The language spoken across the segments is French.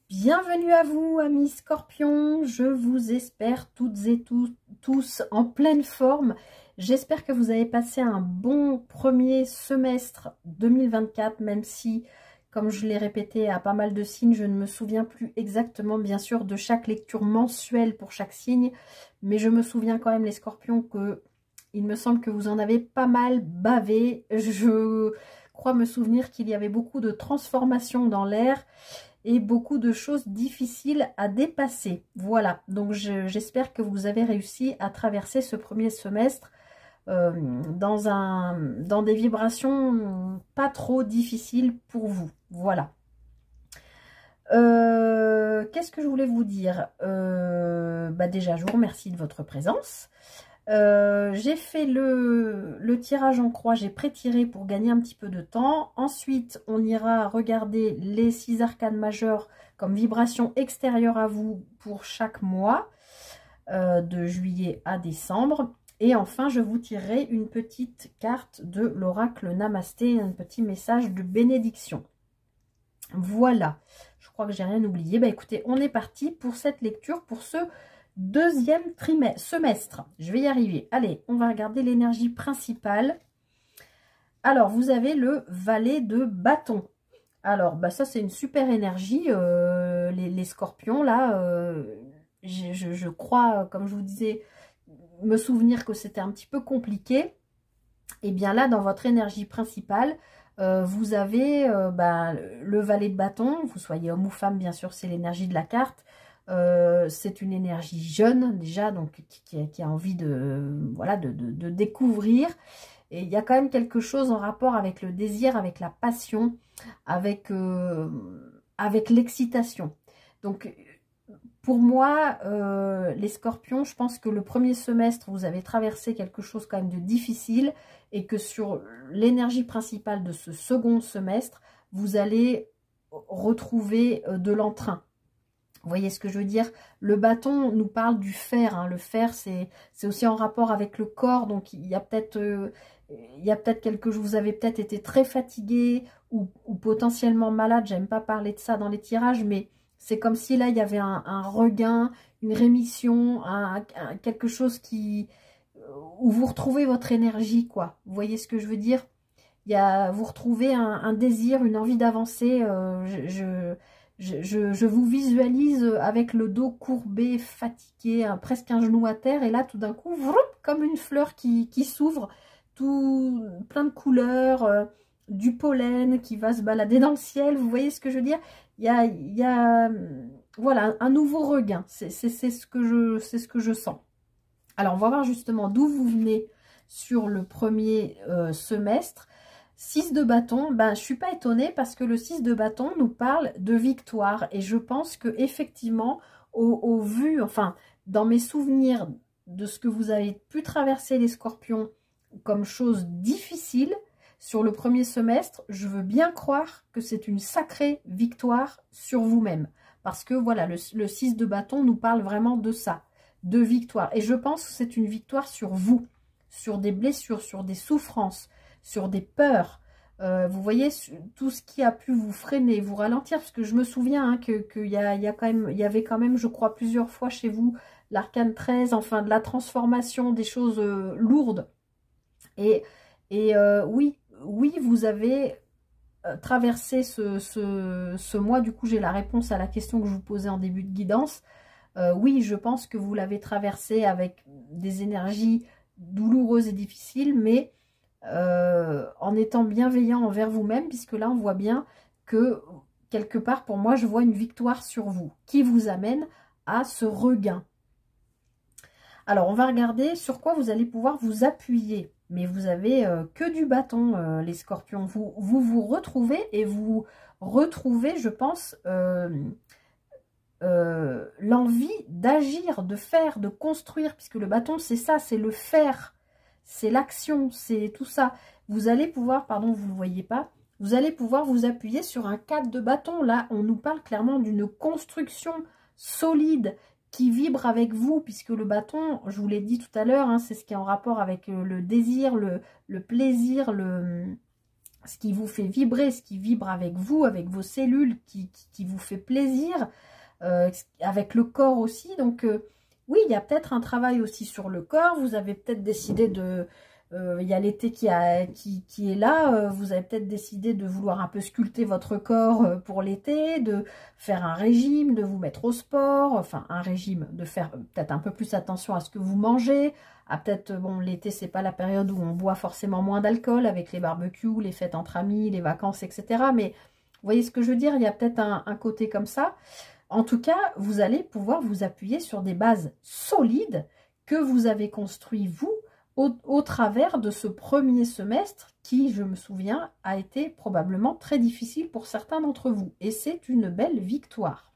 Bienvenue à vous, amis Scorpions. Je vous espère toutes et tous en pleine forme. J'espère que vous avez passé un bon premier semestre 2024, même si, comme je l'ai répété à pas mal de signes, je ne me souviens plus exactement, bien sûr, de chaque lecture mensuelle pour chaque signe. Mais je me souviens quand même, les Scorpions, que il me semble que vous en avez pas mal bavé. Je crois me souvenir qu'il y avait beaucoup de transformations dans l'air et beaucoup de choses difficiles à dépasser. Voilà, donc j'espère que vous avez réussi à traverser ce premier semestre dans des vibrations pas trop difficiles pour vous. Voilà. Qu'est-ce que je voulais vous dire? Déjà, je vous remercie de votre présence. J'ai fait le tirage en croix, j'ai pré-tiré pour gagner un petit peu de temps. Ensuite, on ira regarder les 6 arcanes majeures comme vibration extérieure à vous pour chaque mois, de juillet à décembre. Et enfin, je vous tirerai une petite carte de l'oracle Namasté, un petit message de bénédiction. Voilà, je crois que j'ai rien oublié. Bah écoutez, on est parti pour cette lecture, pour ce deuxième semestre. Je vais y arriver. Allez, on va regarder l'énergie principale. Alors, vous avez le valet de bâton. Alors, bah ça, c'est une super énergie. Les scorpions, là, je crois, comme je vous disais, me souvenir que c'était un petit peu compliqué. Et bien là, dans votre énergie principale, vous avez le valet de bâton. Vous soyez homme ou femme, bien sûr, c'est l'énergie de la carte. C'est une énergie jeune déjà, donc qui a envie de découvrir. Et il y a quand même quelque chose en rapport avec le désir, avec la passion, avec l'excitation. Donc pour moi, les scorpions, je pense que le premier semestre, vous avez traversé quelque chose quand même de difficile et que sur l'énergie principale de ce second semestre, vous allez retrouver de l'entrain. Vous voyez ce que je veux dire? Le bâton nous parle du fer. Hein. Le fer, c'est aussi en rapport avec le corps. Donc, il y a peut-être quelque chose. Vous avez peut-être été très fatigué ou potentiellement malade. J'aime pas parler de ça dans les tirages, mais c'est comme si là, il y avait un regain, une rémission, quelque chose où vous retrouvez votre énergie, quoi. Vous voyez ce que je veux dire? Vous retrouvez un désir, une envie d'avancer. Je vous visualise avec le dos courbé, fatigué, presque un genou à terre. Et là, tout d'un coup, vroom, comme une fleur qui s'ouvre, plein de couleurs, du pollen qui va se balader dans le ciel. Vous voyez ce que je veux dire? Il y a voilà, un nouveau regain. C'est ce que je sens. Alors, on va voir justement d'où vous venez sur le premier semestre. 6 de bâton, je ne suis pas étonnée parce que le 6 de bâton nous parle de victoire. Et je pense que effectivement, au vu, enfin, dans mes souvenirs de ce que vous avez pu traverser les scorpions comme chose difficile sur le premier semestre, je veux bien croire que c'est une sacrée victoire sur vous-même. Parce que voilà, le 6 de bâton nous parle vraiment de ça, de victoire. Et je pense que c'est une victoire sur vous, sur des blessures, sur des souffrances, sur des peurs. Vous voyez tout ce qui a pu vous freiner, vous ralentir, parce que je me souviens hein, qu'il y avait quand même, je crois, plusieurs fois chez vous l'arcane 13, enfin de la transformation, des choses lourdes. Et oui, vous avez traversé ce mois. Du coup, j'ai la réponse à la question que je vous posais en début de guidance. Oui, je pense que vous l'avez traversé avec des énergies douloureuses et difficiles, mais en étant bienveillant envers vous-même, puisque là, on voit bien que, quelque part, pour moi, je vois une victoire sur vous, qui vous amène à ce regain. Alors, on va regarder sur quoi vous allez pouvoir vous appuyer. Mais vous avez que du bâton, les scorpions. Vous retrouvez et vous retrouvez, je pense, l'envie d'agir, de faire, de construire, puisque le bâton, c'est ça, c'est le faire, c'est l'action, c'est tout ça. Vous allez pouvoir, pardon, vous ne le voyez pas, vous allez pouvoir vous appuyer sur un cadre de bâton. Là, on nous parle clairement d'une construction solide qui vibre avec vous, puisque le bâton, je vous l'ai dit tout à l'heure, hein, c'est ce qui est en rapport avec le désir, le plaisir, ce qui vous fait vibrer, ce qui vibre avec vous, avec vos cellules, qui vous fait plaisir, avec le corps aussi. Donc oui, il y a peut-être un travail aussi sur le corps. Vous avez peut-être décidé de... il y a l'été qui est là. Vous avez peut-être décidé de vouloir un peu sculpter votre corps pour l'été, de faire un régime, de vous mettre au sport. Enfin, un régime, de faire peut-être un peu plus attention à ce que vous mangez. Ah, peut-être, bon, l'été, c'est pas la période où on boit forcément moins d'alcool avec les barbecues, les fêtes entre amis, les vacances, etc. Mais vous voyez ce que je veux dire? Il y a peut-être un côté comme ça. En tout cas, vous allez pouvoir vous appuyer sur des bases solides que vous avez construit, vous, au travers de ce premier semestre qui, je me souviens, a été probablement très difficile pour certains d'entre vous. Et c'est une belle victoire.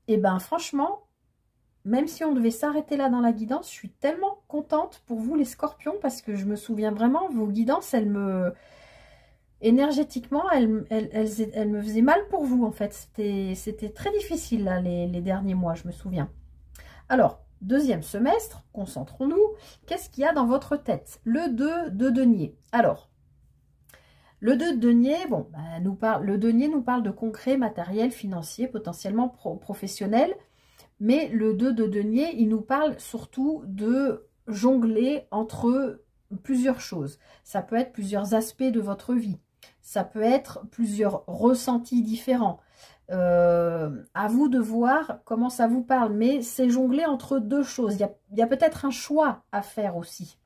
Et bien, franchement, même si on devait s'arrêter là dans la guidance, je suis tellement contente pour vous, les scorpions, parce que je me souviens vraiment, vos guidances, elles me... énergétiquement, elle me faisait mal pour vous, en fait. C'était très difficile, là, les derniers mois, je me souviens. Alors, deuxième semestre, concentrons-nous. Qu'est-ce qu'il y a dans votre tête? Le 2 de denier. Alors, le 2 de denier, bon, le denier nous parle de concret, matériel, financier, potentiellement professionnel. Mais le 2 de denier, il nous parle surtout de jongler entre plusieurs choses. Ça peut être plusieurs aspects de votre vie. Ça peut être plusieurs ressentis différents. À vous de voir comment ça vous parle. Mais c'est jongler entre deux choses. Il y a peut-être un choix à faire aussi.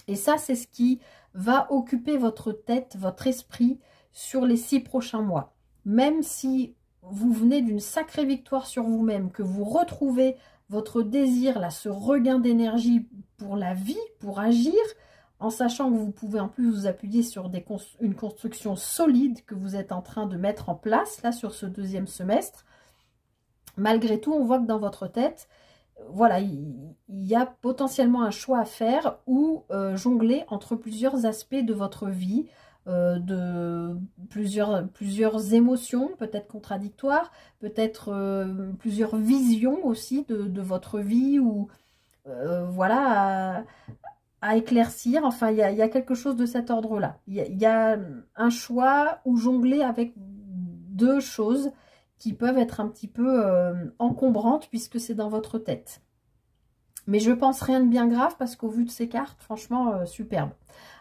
Et ça, c'est ce qui va occuper votre tête, votre esprit sur les 6 prochains mois. Même si vous venez d'une sacrée victoire sur vous-même, que vous retrouvez votre désir, là, ce regain d'énergie pour la vie, pour agir, en sachant que vous pouvez en plus vous appuyer sur une construction solide que vous êtes en train de mettre en place, là, sur ce deuxième semestre. Malgré tout, on voit que dans votre tête, voilà, il y a potentiellement un choix à faire ou jongler entre plusieurs aspects de votre vie, de plusieurs émotions, peut-être contradictoires, peut-être plusieurs visions aussi de votre vie, ou voilà, à éclaircir. Enfin, il y a quelque chose de cet ordre-là. Il y a un choix ou jongler avec deux choses qui peuvent être un petit peu encombrantes puisque c'est dans votre tête. Mais je pense rien de bien grave parce qu'au vu de ces cartes, franchement, superbe.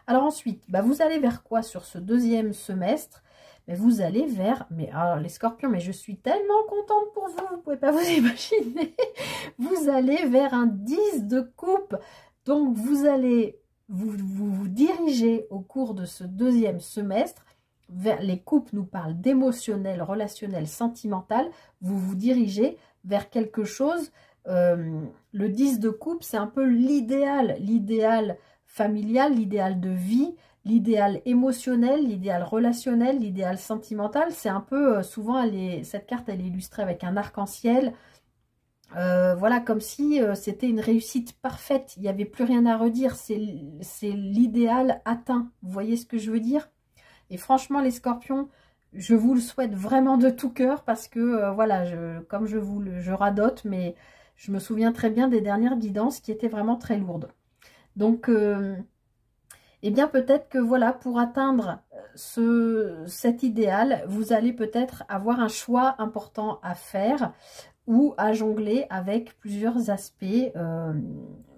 Alors ensuite, vous allez vers quoi sur ce deuxième semestre? Mais vous allez vers... Mais alors les scorpions, mais je suis tellement contente pour vous, vous ne pouvez pas vous imaginer. Vous allez vers un 10 de coupe. Donc vous allez vous diriger au cours de ce deuxième semestre vers... Les coupes nous parlent d'émotionnel, relationnel, sentimental. Vous vous dirigez vers quelque chose... le 10 de coupe, c'est un peu l'idéal familial, l'idéal de vie, l'idéal émotionnel, l'idéal relationnel, l'idéal sentimental. C'est un peu, souvent, cette carte, elle est illustrée avec un arc-en-ciel. Voilà, comme si c'était une réussite parfaite. Il n'y avait plus rien à redire. C'est l'idéal atteint. Vous voyez ce que je veux dire? Et franchement, les scorpions, je vous le souhaite vraiment de tout cœur parce que, voilà, comme je radote, mais... Je me souviens très bien des dernières guidances qui étaient vraiment très lourdes. Donc, eh bien peut-être que voilà, pour atteindre cet idéal, vous allez peut-être avoir un choix important à faire ou à jongler avec plusieurs aspects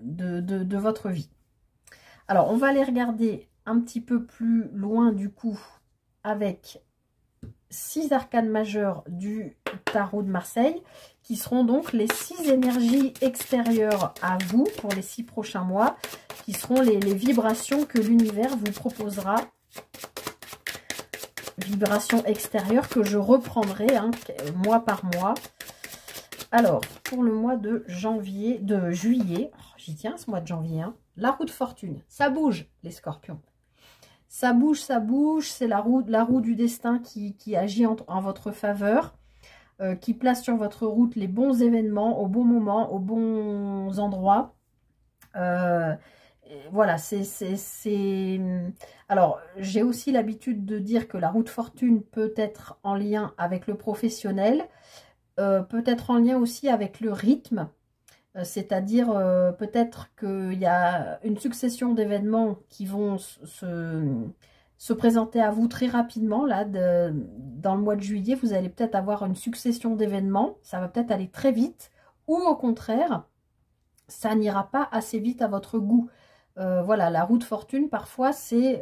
de votre vie. Alors, on va aller regarder un petit peu plus loin du coup avec 6 arcanes majeures du tarot de Marseille, qui seront donc les 6 énergies extérieures à vous pour les 6 prochains mois, qui seront les vibrations que l'univers vous proposera. Vibrations extérieures que je reprendrai mois par mois. Alors, pour le mois de juillet, oh, j'y tiens ce mois de janvier, la roue de fortune, ça bouge les scorpions. Ça bouge, c'est la roue du destin qui agit en votre faveur, qui place sur votre route les bons événements au bon moment, aux bons endroits. Voilà, alors, j'ai aussi l'habitude de dire que la roue de fortune peut être en lien avec le professionnel, peut être en lien aussi avec le rythme. C'est-à-dire peut-être qu'il y a une succession d'événements qui vont se présenter à vous très rapidement. Là, dans le mois de juillet, vous allez peut-être avoir une succession d'événements. Ça va peut-être aller très vite. Ou au contraire, ça n'ira pas assez vite à votre goût. Voilà, la roue de fortune, parfois, c'est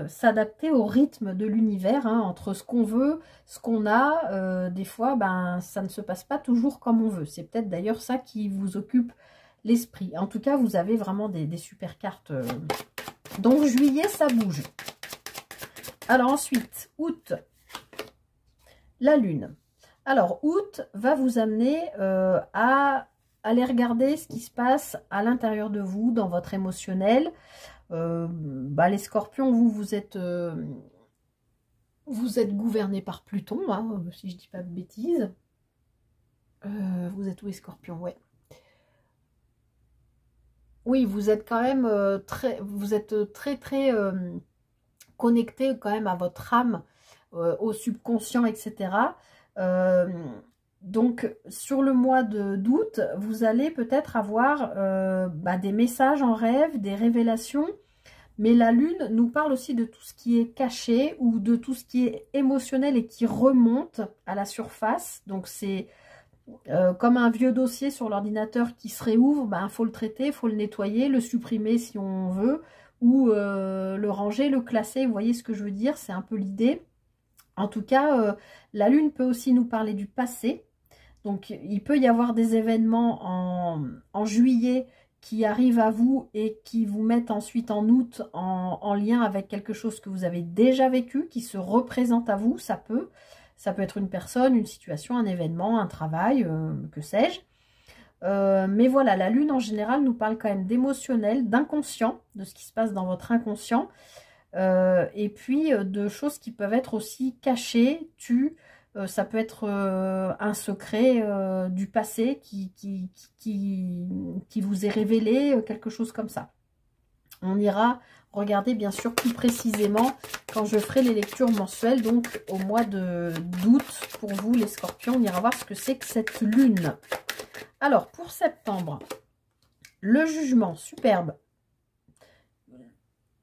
s'adapter au rythme de l'univers, hein, entre ce qu'on veut, ce qu'on a. Des fois, ben, ça ne se passe pas toujours comme on veut. C'est peut-être d'ailleurs ça qui vous occupe l'esprit. En tout cas, vous avez vraiment des super cartes. Donc, juillet, ça bouge. Alors ensuite, août, la lune. Alors, août va vous amener à aller regarder ce qui se passe à l'intérieur de vous, dans votre émotionnel. Les scorpions, vous êtes gouverné par Pluton, hein, si je dis pas de bêtises. Vous êtes où les scorpions? Ouais. Oui, vous êtes quand même très connecté quand même à votre âme, au subconscient, etc. Donc, sur le mois d'août, vous allez peut-être avoir des messages en rêve, des révélations. Mais la lune nous parle aussi de tout ce qui est caché ou de tout ce qui est émotionnel et qui remonte à la surface. Donc, c'est comme un vieux dossier sur l'ordinateur qui se réouvre. Il faut le traiter, il faut le nettoyer, le supprimer si on veut, ou le ranger, le classer. Vous voyez ce que je veux dire? C'est un peu l'idée. En tout cas, la lune peut aussi nous parler du passé. Donc, il peut y avoir des événements en juillet qui arrivent à vous et qui vous mettent ensuite en août en lien avec quelque chose que vous avez déjà vécu, qui se représente à vous. Ça peut être une personne, une situation, un événement, un travail, que sais-je. Mais voilà, la lune en général nous parle quand même d'émotionnel, d'inconscient, de ce qui se passe dans votre inconscient. Et puis de choses qui peuvent être aussi cachées, tues. Ça peut être un secret du passé qui vous est révélé, quelque chose comme ça. On ira regarder bien sûr plus précisément quand je ferai les lectures mensuelles, donc au mois d'août pour vous les scorpions. On ira voir ce que c'est que cette lune. Alors pour septembre, le jugement, superbe.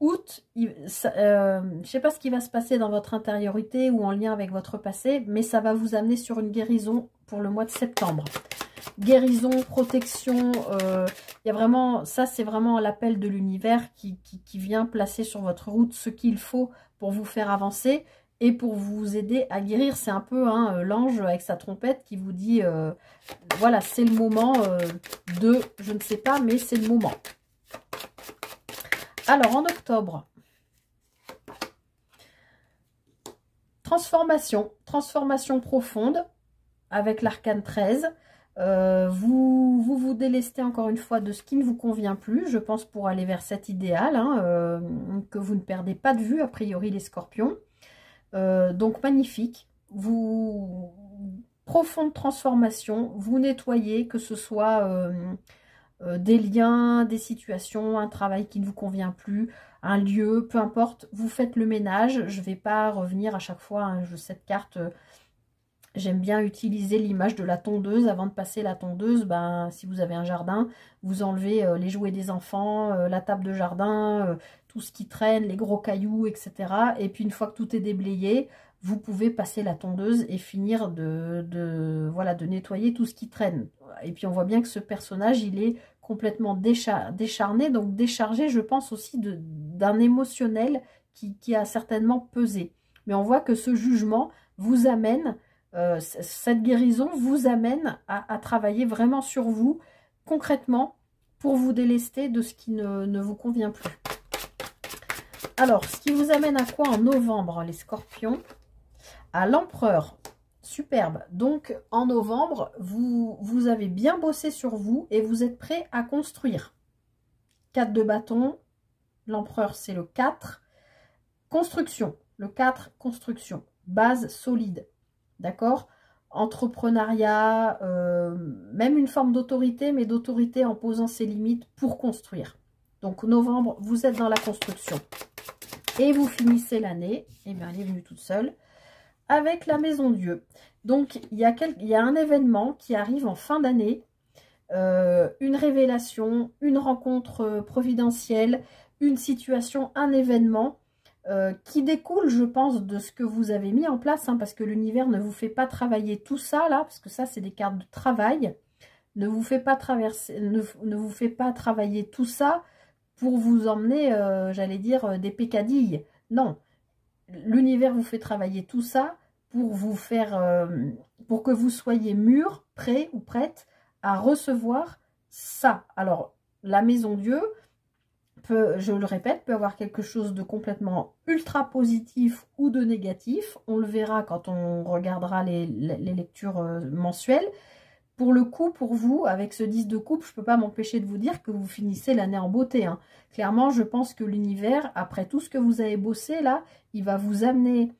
Août, je ne sais pas ce qui va se passer dans votre intériorité ou en lien avec votre passé, mais ça va vous amener sur une guérison pour le mois de septembre. Guérison, protection, il y a vraiment, ça c'est vraiment l'appel de l'univers qui vient placer sur votre route ce qu'il faut pour vous faire avancer et pour vous aider à guérir. C'est un peu l'ange avec sa trompette qui vous dit, voilà, c'est le moment de, je ne sais pas, mais c'est le moment. Alors, en octobre, transformation profonde avec l'arcane 13. Vous délestez encore une fois de ce qui ne vous convient plus, je pense, pour aller vers cet idéal, que vous ne perdez pas de vue, a priori, les scorpions. Donc, magnifique. Profonde transformation, vous nettoyez, que ce soit... des liens, des situations, un travail qui ne vous convient plus, un lieu, peu importe, vous faites le ménage. Je ne vais pas revenir à chaque fois, cette carte, j'aime bien utiliser l'image de la tondeuse. Avant de passer la tondeuse, si vous avez un jardin, vous enlevez les jouets des enfants, la table de jardin, tout ce qui traîne, les gros cailloux, etc. Et puis une fois que tout est déblayé, vous pouvez passer la tondeuse et finir de nettoyer tout ce qui traîne. Et puis on voit bien que ce personnage, il est complètement décharné, donc déchargé, je pense aussi d'un émotionnel qui a certainement pesé. Mais on voit que ce jugement vous amène, cette guérison vous amène à travailler vraiment sur vous, concrètement, pour vous délester de ce qui ne vous convient plus. Alors, ce qui vous amène à quoi en novembre, les scorpions? À l'empereur. Superbe. Donc, en novembre, vous avez bien bossé sur vous et vous êtes prêt à construire. 4 de bâton. L'empereur, c'est le 4. Construction. Le 4, construction. Base solide. D'accord? Entrepreneuriat, même une forme d'autorité, mais d'autorité en posant ses limites pour construire. Donc, novembre, vous êtes dans la construction. Et vous finissez l'année. Eh bien, elle est venue toute seule. Avec la Maison Dieu. Donc, il y a un événement qui arrive en fin d'année, une révélation, une rencontre providentielle, une situation, un événement qui découle, je pense, de ce que vous avez mis en place, hein, parce que l'univers ne vous fait pas travailler tout ça, là, parce que ça, c'est des cartes de travail, ne vous fait pas ne vous fait pas travailler tout ça pour vous emmener, j'allais dire, des peccadilles. Non, l'univers vous fait travailler tout ça pour vous faire, pour que vous soyez mûr, prêt ou prête à recevoir ça. Alors, la maison Dieu peut, je le répète, peut avoir quelque chose de complètement ultra positif ou de négatif. On le verra quand on regardera les lectures mensuelles. Pour le coup, pour vous, avec ce 10 de coupe, je ne peux pas m'empêcher de vous dire que vous finissez l'année en beauté, hein. Clairement, je pense que l'univers, après tout ce que vous avez bossé là, il va vous amener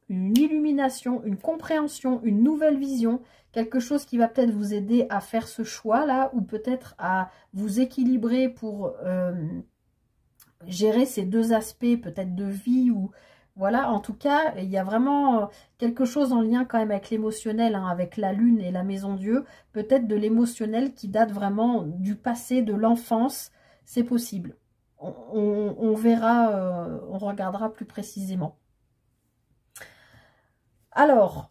une illumination, une compréhension, une nouvelle vision, quelque chose qui va peut-être vous aider à faire ce choix-là, ou peut-être à vous équilibrer pour gérer ces deux aspects, peut-être de vie, ou voilà, en tout cas, il y a vraiment quelque chose en lien quand même avec l'émotionnel, hein, avec la lune et la maison Dieu, peut-être de l'émotionnel qui date vraiment du passé, de l'enfance, c'est possible. On verra, on regardera plus précisément. Alors,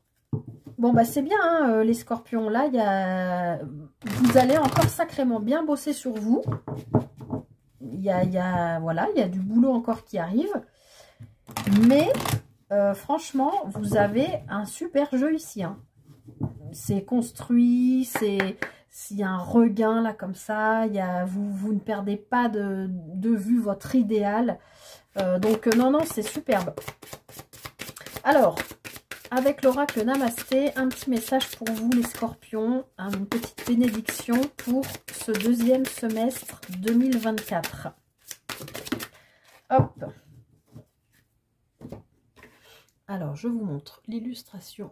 bon bah c'est bien, hein, les scorpions, là, vous allez encore sacrément bien bosser sur vous. Voilà, il y a du boulot encore qui arrive. Mais franchement, vous avez un super jeu ici, hein. C'est construit, s'il y a un regain là comme ça, vous ne perdez pas de vue votre idéal. Donc non, non, c'est superbe. Alors, avec l'oracle Namasté, un petit message pour vous les scorpions, une petite bénédiction pour ce deuxième semestre 2024. Hop. Alors, je vous montre l'illustration.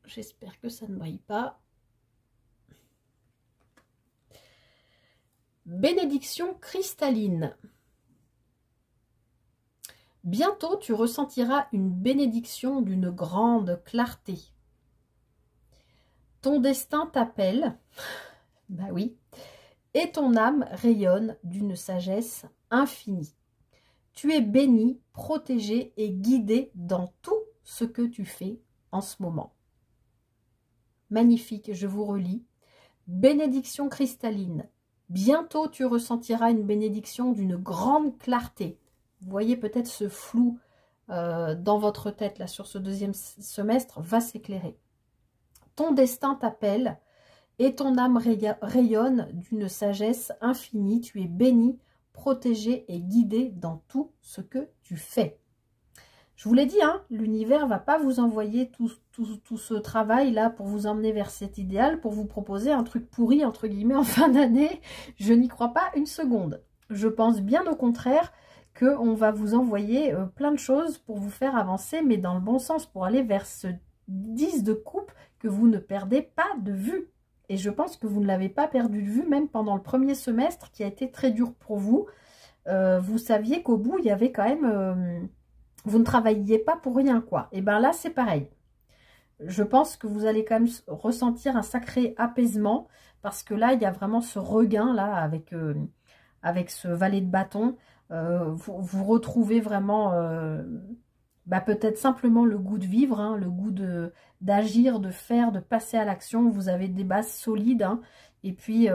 J'espère que ça ne brille pas. Bénédiction cristalline. Bientôt, tu ressentiras une bénédiction d'une grande clarté. Ton destin t'appelle, bah oui, et ton âme rayonne d'une sagesse infinie. Tu es béni, protégé et guidé dans tout ce que tu fais en ce moment. Magnifique, je vous relis. Bénédiction cristalline. Bientôt, tu ressentiras une bénédiction d'une grande clarté. Vous voyez peut-être ce flou dans votre tête, là, sur ce deuxième semestre, va s'éclairer. Ton destin t'appelle et ton âme rayonne d'une sagesse infinie. Tu es béni, protégé et guidé dans tout ce que tu fais. Je vous l'ai dit, hein, l'univers ne va pas vous envoyer tout ce travail-là pour vous emmener vers cet idéal, pour vous proposer un truc pourri, entre guillemets, en fin d'année. Je n'y crois pas une seconde. Je pense bien au contraire qu'on va vous envoyer plein de choses pour vous faire avancer, mais dans le bon sens, pour aller vers ce 10 de coupe que vous ne perdez pas de vue. Et je pense que vous ne l'avez pas perdu de vue, même pendant le premier semestre qui a été très dur pour vous. Vous saviez qu'au bout, il y avait quand même... vous ne travailliez pas pour rien, quoi. Et bien là, c'est pareil. Je pense que vous allez quand même ressentir un sacré apaisement, parce que là, il y a vraiment ce regain, là, avec ce valet de bâton. Vous retrouvez vraiment... peut-être simplement le goût de vivre, hein, le goût d'agir, de faire, de passer à l'action. Vous avez des bases solides, hein, et puis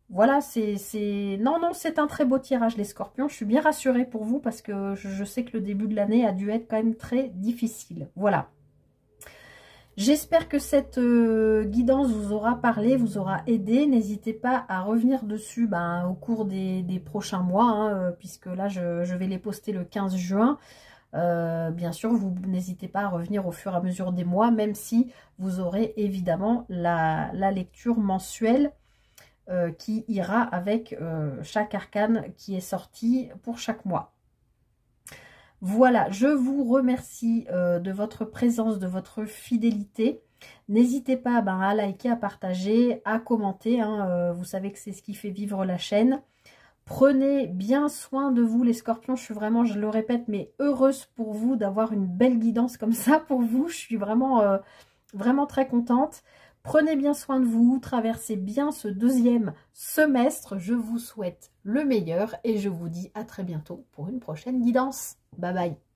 voilà, non, c'est un très beau tirage les scorpions. Je suis bien rassurée pour vous parce que je sais que le début de l'année a dû être quand même très difficile. Voilà. J'espère que cette guidance vous aura parlé, vous aura aidé. N'hésitez pas à revenir dessus au cours des prochains mois, hein, puisque là, je vais les poster le 15 juin. Bien sûr, vous n'hésitez pas à revenir au fur et à mesure des mois, même si vous aurez évidemment la lecture mensuelle qui ira avec chaque arcane qui est sorti pour chaque mois. Voilà, je vous remercie de votre présence, de votre fidélité. N'hésitez pas à liker, à partager, à commenter, hein, vous savez que c'est ce qui fait vivre la chaîne. Prenez bien soin de vous les scorpions, je suis vraiment, je le répète, mais heureuse pour vous d'avoir une belle guidance comme ça pour vous. Je suis vraiment, vraiment très contente. Prenez bien soin de vous, traversez bien ce deuxième semestre. Je vous souhaite le meilleur et je vous dis à très bientôt pour une prochaine guidance. Bye bye.